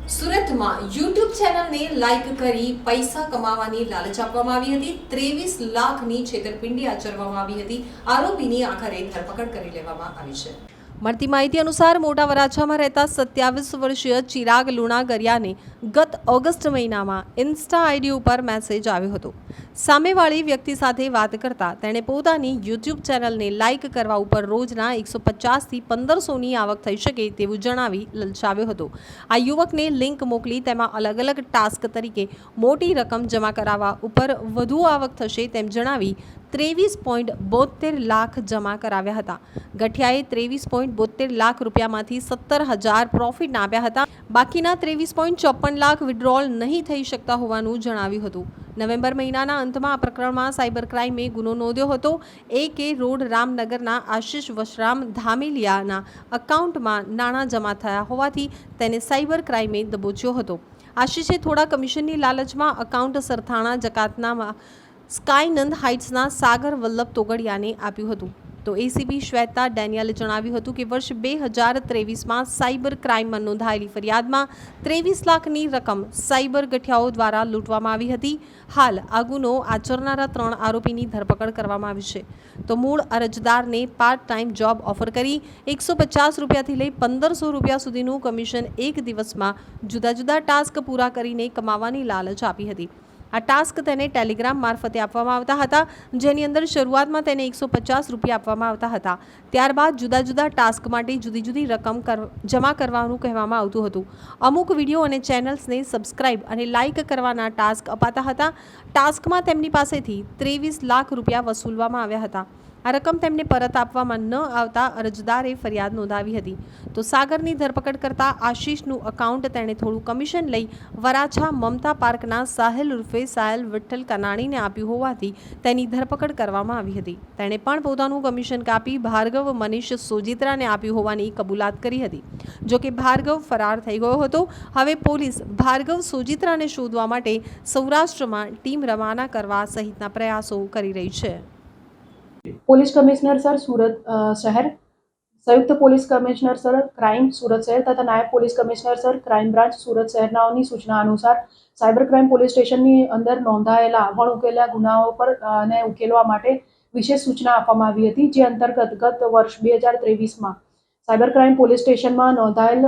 સુરતમાં યુટ્યુબ ચેનલને લાઇક કરી પૈસા કમાવાની લાલચ આપવામાં આવી હતી। 23 લાખની છેતરપિંડી આચરવામાં આવી હતી। આરોપીની આખરે ધરપકડ કરી લેવામાં આવી છે। મળતી માહિતી અનુસાર મોટા વરાછામાં રહેતા 27 વર્ષીય ચિરાગ લુણાગરિયાને ગત ઓગસ્ટ મહિનામાં ઇન્સ્ટા આઈડી ઉપર મેસેજ આવ્યો હતો। સામેવાળી વ્યક્તિ સાથે વાત કરતા તેણે પોતાની યુટ્યુબ ચેનલને લાઇક કરવા ઉપર રોજના 150 થી 1500ની આવક થઈ શકે તેવું જણાવી લલચાવ્યો હતો। આ યુવકને લિંક મોકલી તેમાં અલગ અલગ ટાસ્ક તરીકે મોટી રકમ જમા કરાવવા ઉપર વધુ આવક થશે તેમ જણાવી 23.72 લાખ જમા કરાવ્યા હતા। ગઠિયાએ 23.72 લાખ રૂપિયામાંથી 17,000 પ્રોફિટ આપ્યા હતા। બાકીના 23.54 લાખ વિડ્રોલ નહીં થઈ શકતા હોવાનું જણાવ્યું હતું। નવેમ્બર મહિનાના અંતમાં આ પ્રકરણમાં સાયબર ક્રાઇમે ગુનો નોંધ્યો હતો। AK રોડ રામનગરના આશિષ વશરામ ધામેલિયાના અકાઉન્ટમાં નાણાં જમા થયા હોવાથી તેને સાયબર ક્રાઇમે દબોચ્યો હતો। આશિષે થોડા કમિશનની લાલચમાં અકાઉન્ટ સરથાણા જકાતનામાં સ્કાયનંદ હાઇટ્સના સાગર વલ્લભ તોગડિયાને આપ્યું હતું। તો એસીપી શ્વેતા ડેનિયલે જણાવ્યું હતું કે વર્ષ 2023માં સાયબર ક્રાઇમમાં નોંધાયેલી ફરિયાદમાં 23 લાખની રકમ સાયબર ગઠિયાઓ દ્વારા લૂંટવામાં આવી હતી। હાલ આ ગુનો આચરનારા 3 આરોપીની ધરપકડ કરવામાં આવી છે। તો મૂળ અરજદારને પાર્ટ ટાઈમ જોબ ઓફર કરી 150 રૂપિયાથી લઈ 1500 રૂપિયા સુધીનું કમિશન એક દિવસમાં જુદા જુદા ટાસ્ક પૂરા કરીને કમાવાની લાલચ આપી હતી। આ ટાસ્ક તેને ટેલિગ્રામ મારફતે આપવામાં આવતા હતા, જેની અંદર શરૂઆતમાં તેને 150 રૂપિયા આપવામાં આવતા હતા। ત્યારબાદ જુદા જુદા ટાસ્ક માટે જુદી જુદી રકમ જમા કરવાનું કહેવામાં આવતું હતું। અમુક વિડીયો અને ચેનલ્સને સબસ્ક્રાઇબ અને લાઇક કરવાના ટાસ્ક અપાતા હતા। ટાસ્કમાં તેમની પાસેથી 23 લાખ રૂપિયા વસૂલવામાં આવ્યા હતા। આ રકમ તેમને પરત આપવામાં ન આવતા અરજદારે ફરિયાદ નોંધાવી હતી। તો સાગરની ધરપકડ કરતા આશિષનું અકાઉન્ટ તેણે થોડું કમિશન લઈ વરાછા મમતા પાર્કના સાહેલ ઉર્ફે સાહેલ વિઠ્ઠલ કનાણીને આપ્યું હોવાથી તેની ધરપકડ કરવામાં આવી હતી। તેણે પણ પોતાનું કમિશન કાપી ભાર્ગવ મનીષ સોજિત્રાને આપ્યું હોવાની કબૂલાત કરી હતી। જોકે ભાર્ગવ ફરાર થઈ ગયો હતો। હવે પોલીસ ભાર્ગવ સોજિત્રાને શોધવા માટે સૌરાષ્ટ્રમાં ટીમ રવાના કરવા સહિતના પ્રયાસો કરી રહી છે। પોલીસ કમિશનર સર સુરત શહેર, સંયુક્ત police commissioner sir crime Surat શહેર તથા નાયબ police commissioner sir crime branch Surat શહેરનાઓની સૂચના અનુસાર સાયબર ક્રાઇમ પોલીસ સ્ટેશનની અંદર નોંધાયેલા અણઉકેલા ગુનાઓ પર ને ઉકેલવા માટે વિશેષ સૂચના આપવામાં આવી હતી। જે અંતર્ગત ગત વર્ષ 2023માં સાયબર ક્રાઇમ પોલીસ સ્ટેશનમાં નોંધાયેલ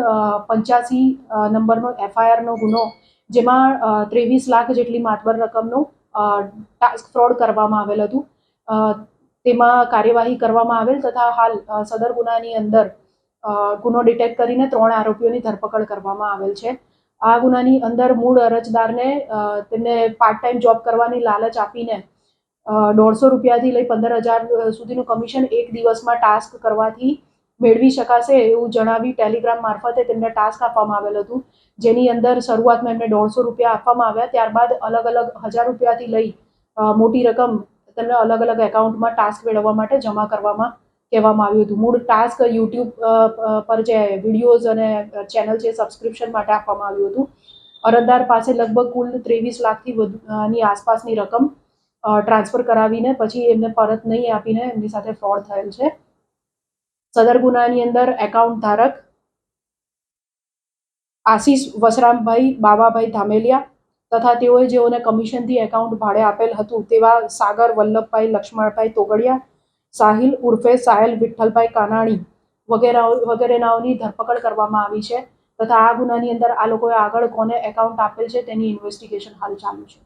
85 નંબરનો FIRનો ગુનો, જેમાં 23 લાખ જેટલી માતબર રકમનું ટાસ્ક ફ્રોડ કરવામાં આવેલ હતું, તેમાં કાર્યવાહી કરવામાં આવેલ તથા હાલ સદર ગુનાની અંદર ગુનો ડિટેક્ટ કરીને 3 આરોપીઓની ધરપકડ કરવામાં આવેલ છે। આ ગુનાની અંદર મૂળ અરજદારને તેમને પાર્ટ ટાઈમ જોબ કરવાની લાલચ આપીને 150 રૂપિયાથી લઈ 15,000 સુધીનું કમિશન એક દિવસમાં ટાસ્ક કરવાથી મેળવી શકાશે એવું જણાવી ટેલિગ્રામ મારફતે તેમને ટાસ્ક આપવામાં આવેલ હતું, જેની અંદર શરૂઆતમાં એમને 150 રૂપિયા આપવામાં આવ્યા। ત્યારબાદ અલગ અલગ 1000 રૂપિયાથી લઈ મોટી રકમ તેમને અલગ અલગ એકાઉન્ટમાં ટાસ્ક મેળવવા માટે જમા કરવામાં કહેવામાં આવ્યું હતું। મૂળ ટાસ્ક યુટ્યુબ પર જે વિડીયોઝ અને ચેનલ છે સબસ્ક્રિપ્શન માટે આપવામાં આવ્યું હતું। અરજદાર પાસે લગભગ કુલ 23 લાખથી વધુની આસપાસની રકમ ટ્રાન્સફર કરાવીને પછી એમને પરત નહીં આપીને એમની સાથે ફ્રોડ થયેલ છે। સદર ગુનાની અંદર એકાઉન્ટ ધારક આશિષ વશરામભાઈ બાવાભાઈ ધામેલિયા તથા તેઓએ જેઓને કમિશનથી એકાઉન્ટ ભાડે આપેલ હતું તેવા સાગર વલ્લભભાઈ લક્ષ્મણભાઈ તોગડિયા, સાહિલ ઉર્ફે સાહેલ વિઠ્ઠલભાઈ કાનાણી વગેરેનાઓની ધરપકડ કરવામાં આવી છે તથા આ ગુનાની અંદર આ લોકોએ આગળ કોને એકાઉન્ટ આપેલ છે તેની ઇન્વેસ્ટિગેશન હાલ ચાલુ છે।